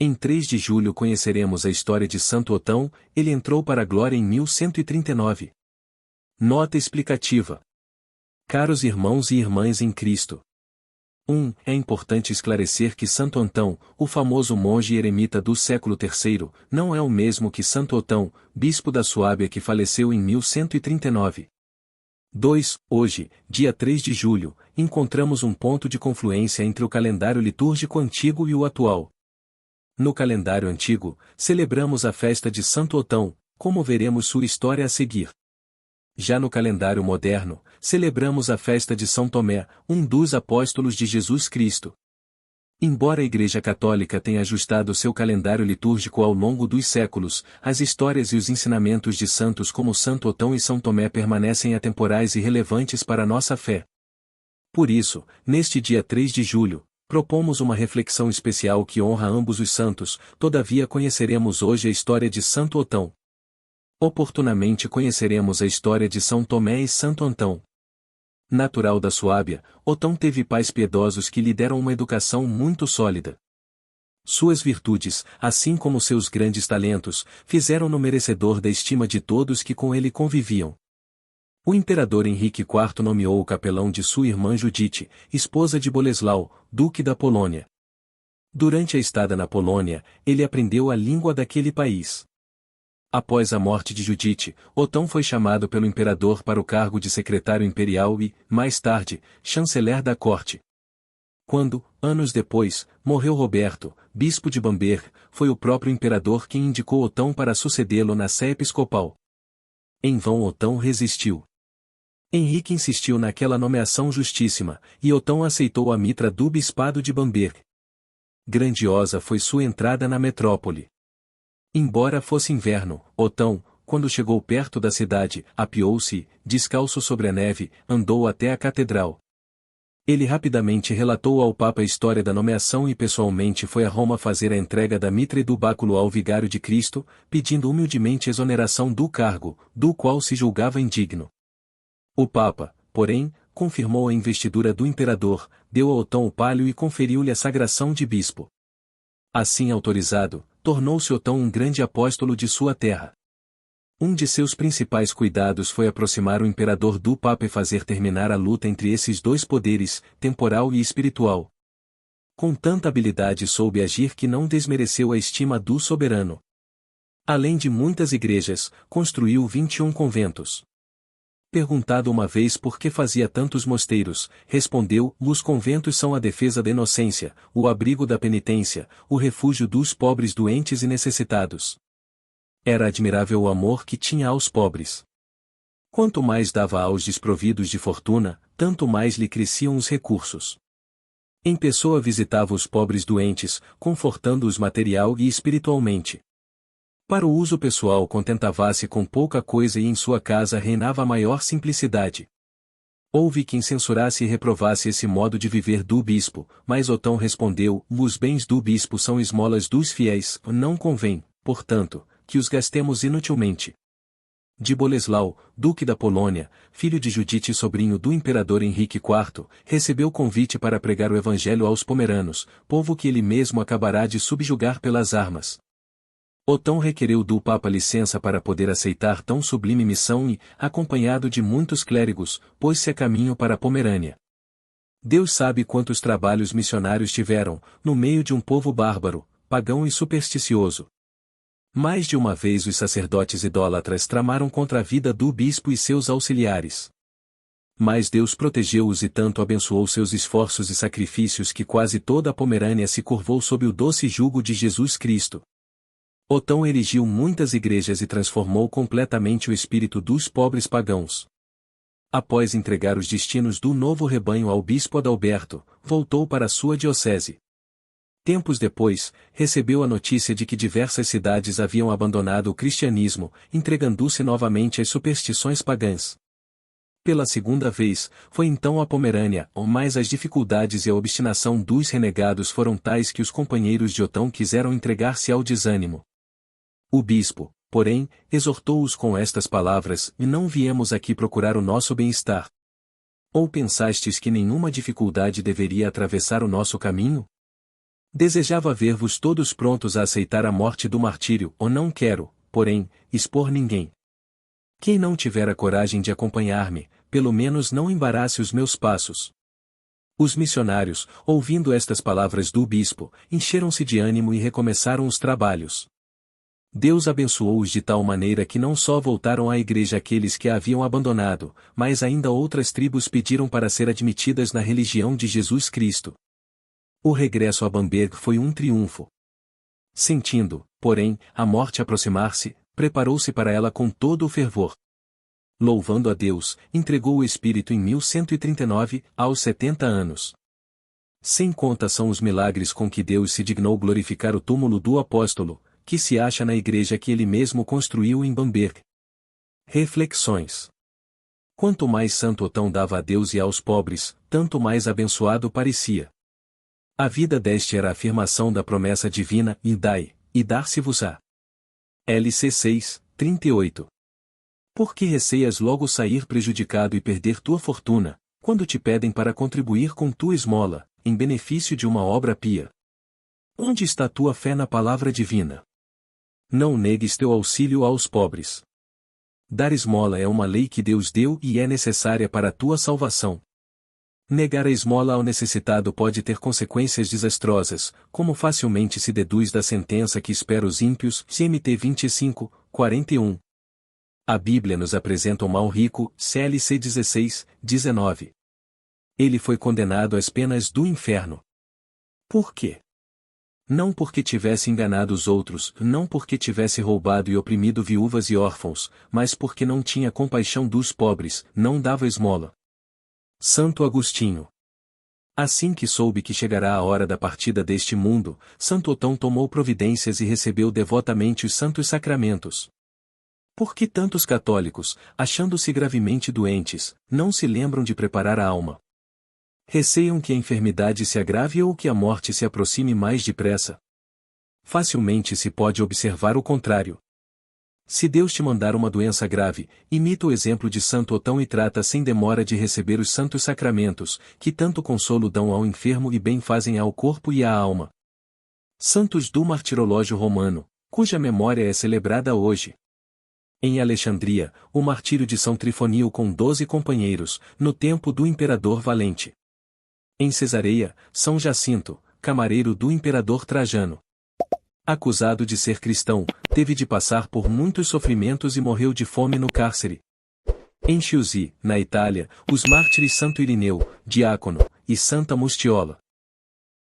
Em 3 de julho conheceremos a história de Santo Otão, ele entrou para a glória em 1139. Nota explicativa. Caros irmãos e irmãs em Cristo. 1. É importante esclarecer que Santo Antão, o famoso monge eremita do século III, não é o mesmo que Santo Otão, bispo da Suábia que faleceu em 1139. 2. Hoje, dia 3 de julho, encontramos um ponto de confluência entre o calendário litúrgico antigo e o atual. No calendário antigo, celebramos a festa de Santo Otão, como veremos sua história a seguir. Já no calendário moderno, celebramos a festa de São Tomé, um dos apóstolos de Jesus Cristo. Embora a Igreja Católica tenha ajustado seu calendário litúrgico ao longo dos séculos, as histórias e os ensinamentos de santos como Santo Otão e São Tomé permanecem atemporais e relevantes para nossa fé. Por isso, neste dia 3 de julho, propomos uma reflexão especial que honra ambos os santos, todavia conheceremos hoje a história de Santo Otão. Oportunamente conheceremos a história de São Tomé e Santo Antão. Natural da Suábia, Otão teve pais piedosos que lhe deram uma educação muito sólida. Suas virtudes, assim como seus grandes talentos, fizeram-no merecedor da estima de todos que com ele conviviam. O imperador Henrique IV nomeou o capelão de sua irmã Judite, esposa de Boleslau, duque da Polônia. Durante a estada na Polônia, ele aprendeu a língua daquele país. Após a morte de Judite, Otão foi chamado pelo imperador para o cargo de secretário imperial e, mais tarde, chanceler da corte. Quando, anos depois, morreu Roberto, bispo de Bamberg, foi o próprio imperador quem indicou Otão para sucedê-lo na sé episcopal. Em vão Otão resistiu. Henrique insistiu naquela nomeação justíssima, e Otão aceitou a mitra do bispado de Bamberg. Grandiosa foi sua entrada na metrópole. Embora fosse inverno, Otão, quando chegou perto da cidade, apeou-se, descalço sobre a neve, andou até a catedral. Ele rapidamente relatou ao Papa a história da nomeação e pessoalmente foi a Roma fazer a entrega da mitra e do báculo ao vigário de Cristo, pedindo humildemente exoneração do cargo, do qual se julgava indigno. O Papa, porém, confirmou a investidura do imperador, deu a Otão o palio e conferiu-lhe a sagração de bispo. Assim autorizado, tornou-se Otão um grande apóstolo de sua terra. Um de seus principais cuidados foi aproximar o imperador do Papa e fazer terminar a luta entre esses dois poderes, temporal e espiritual. Com tanta habilidade soube agir que não desmereceu a estima do soberano. Além de muitas igrejas, construiu 21 conventos. Perguntado uma vez por que fazia tantos mosteiros, respondeu: os conventos são a defesa da inocência, o abrigo da penitência, o refúgio dos pobres doentes e necessitados. Era admirável o amor que tinha aos pobres. Quanto mais dava aos desprovidos de fortuna, tanto mais lhe cresciam os recursos. Em pessoa visitava os pobres doentes, confortando-os material e espiritualmente. Para o uso pessoal contentava-se com pouca coisa e em sua casa reinava a maior simplicidade. Houve quem censurasse e reprovasse esse modo de viver do bispo, mas Otão respondeu: os bens do bispo são esmolas dos fiéis, não convém, portanto, que os gastemos inutilmente. De Boleslau, duque da Polônia, filho de Judite e sobrinho do imperador Henrique IV, recebeu convite para pregar o evangelho aos pomeranos, povo que ele mesmo acabará de subjugar pelas armas. Otão requereu do Papa licença para poder aceitar tão sublime missão e, acompanhado de muitos clérigos, pôs-se a caminho para a Pomerânia. Deus sabe quantos trabalhos missionários tiveram, no meio de um povo bárbaro, pagão e supersticioso. Mais de uma vez os sacerdotes idólatras tramaram contra a vida do bispo e seus auxiliares. Mas Deus protegeu-os e tanto abençoou seus esforços e sacrifícios que quase toda a Pomerânia se curvou sob o doce jugo de Jesus Cristo. Otão erigiu muitas igrejas e transformou completamente o espírito dos pobres pagãos. Após entregar os destinos do novo rebanho ao bispo Adalberto, voltou para sua diocese. Tempos depois, recebeu a notícia de que diversas cidades haviam abandonado o cristianismo, entregando-se novamente às superstições pagãs. Pela segunda vez, foi então a Pomerânia, mas as dificuldades e a obstinação dos renegados foram tais que os companheiros de Otão quiseram entregar-se ao desânimo. O bispo, porém, exortou-os com estas palavras: e não viemos aqui procurar o nosso bem-estar. Ou pensastes que nenhuma dificuldade deveria atravessar o nosso caminho? Desejava ver-vos todos prontos a aceitar a morte do martírio, ou não quero, porém, expor ninguém. Quem não tiver a coragem de acompanhar-me, pelo menos não embarace os meus passos. Os missionários, ouvindo estas palavras do bispo, encheram-se de ânimo e recomeçaram os trabalhos. Deus abençoou-os de tal maneira que não só voltaram à igreja aqueles que a haviam abandonado, mas ainda outras tribos pediram para ser admitidas na religião de Jesus Cristo. O regresso a Bamberg foi um triunfo. Sentindo, porém, a morte aproximar-se, preparou-se para ela com todo o fervor. Louvando a Deus, entregou o espírito em 1139, aos 70 anos. Sem conta são os milagres com que Deus se dignou glorificar o túmulo do apóstolo, que se acha na igreja que ele mesmo construiu em Bamberg. Reflexões. Quanto mais Santo Otão dava a Deus e aos pobres, tanto mais abençoado parecia. A vida deste era a afirmação da promessa divina, e dai, e dar-se-vos-á. LC 6, 38. Por que receias logo sair prejudicado e perder tua fortuna, quando te pedem para contribuir com tua esmola, em benefício de uma obra pia? Onde está tua fé na palavra divina? Não negues teu auxílio aos pobres. Dar esmola é uma lei que Deus deu e é necessária para a tua salvação. Negar a esmola ao necessitado pode ter consequências desastrosas, como facilmente se deduz da sentença que espera os ímpios, CMT 25, 41. A Bíblia nos apresenta o mal rico, CLC 16, 19. Ele foi condenado às penas do inferno. Por quê? Não porque tivesse enganado os outros, não porque tivesse roubado e oprimido viúvas e órfãos, mas porque não tinha compaixão dos pobres, não dava esmola. Santo Agostinho. Assim que soube que chegará a hora da partida deste mundo, Santo Otão tomou providências e recebeu devotamente os santos sacramentos. Por que tantos católicos, achando-se gravemente doentes, não se lembram de preparar a alma? Receiam que a enfermidade se agrave ou que a morte se aproxime mais depressa? Facilmente se pode observar o contrário. Se Deus te mandar uma doença grave, imita o exemplo de Santo Otão e trata sem demora de receber os santos sacramentos, que tanto consolo dão ao enfermo e bem fazem ao corpo e à alma. Santos do Martirológio Romano, cuja memória é celebrada hoje. Em Alexandria, o martírio de São Trifonio com 12 companheiros, no tempo do imperador Valente. Em Cesareia, São Jacinto, camareiro do imperador Trajano. Acusado de ser cristão, teve de passar por muitos sofrimentos e morreu de fome no cárcere. Em Chiusi, na Itália, os mártires Santo Irineu, diácono, e Santa Mustiola.